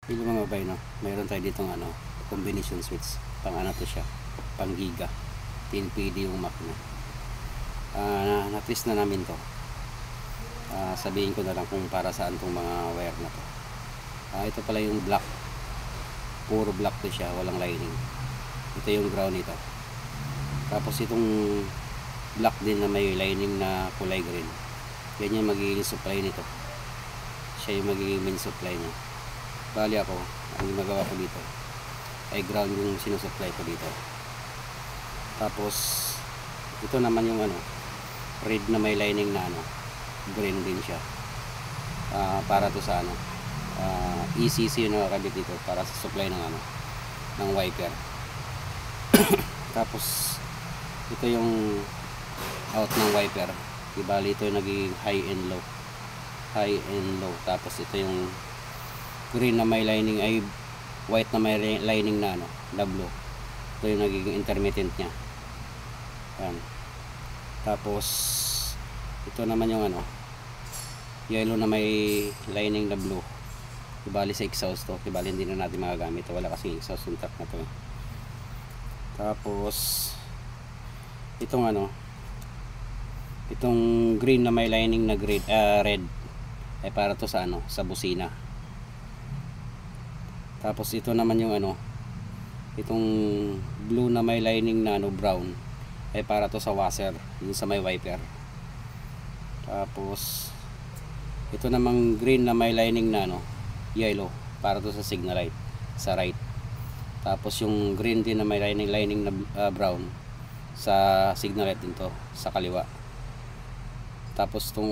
Yung mga bay, no, mayroon tayo ditong combination switch, pang to siya, pang giga 10 PD yung makina. Na-twist na namin to. Sabihin ko na lang kung para saan tong mga wire na to. Ito pala yung black, puro black to siya, walang lining. Ito yung ground nito. Tapos itong black din na may lining na kulay green, yan yung magiging supply nito. Siya yung magiging main supply niya. Bali ako, ang ginagawa ko dito ay ground yung sinusupply ko dito. Tapos ito naman yung red na may lining na green din siya. Para to sa ECC yung nakakabit dito para sa supply ng wiper. Tapos ito yung out ng wiper. Bali ito yung naging high and low. Tapos ito yung green na may lining ay white na may lining na blue. Ito yung nagiging intermittent nya. Yan. Tapos ito naman yung yellow na may lining na blue. Bali sa exhaust to. Bali hindi na natin magagamit. Wala kasi exhaust yung truck na to. Tapos itong itong green na may lining na red ay para to sa sa busina. Tapos ito naman yung itong blue na may lining na brown ay para to sa washer, yung sa may wiper. Tapos ito namang green na may lining na yellow para to sa signal light sa right. Tapos yung green din na may lining na brown sa signal light din to sa kaliwa. Tapos tong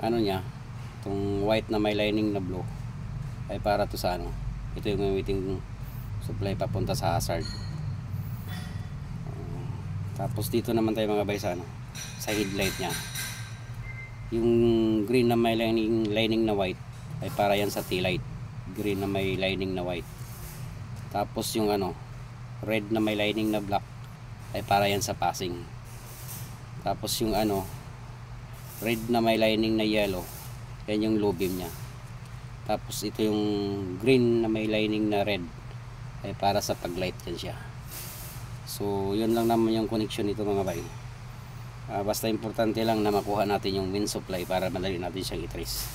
itong white na may lining na blue ay para to sa ito yung gamiting supply papunta sa hazard. Tapos dito naman tayo mga bay sa headlight nya. Yung green na may lining na white ay para yan sa tail light. Green na may lining na white. Tapos yung red na may lining na black ay para yan sa passing. Tapos yung red na may lining na yellow, yan yung low beam nya. Tapos ito yung green na may lining na red ay para sa paglight yan siya. So yun lang naman yung connection nito mga bay. Basta importante lang na makuha natin yung main supply para madali natin siyang i-trace.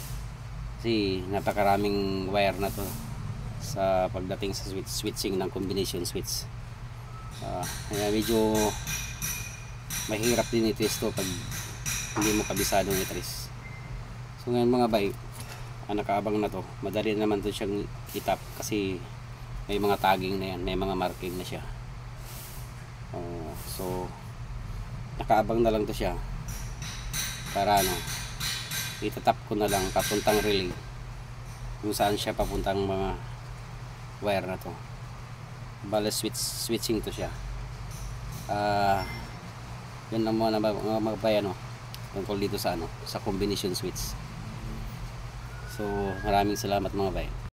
Kasi napakaraming wire na to sa pagdating sa switching ng combination switch. Kaya medyo mahirap din i-trace to pag hindi mo kabisadong i-trace. So ngayon mga bay, nakaabang na to, madali naman to siyang itap kasi may mga tagging na yan, may mga marking na siya. So nakaabang na lang to siya para itatap ko na lang papuntang relay kung saan siya papuntang mga wire na to. Bale switching to siya. Yun lang muna mga bay tungkol dito sa sa combination switch. So maraming salamat mga bay.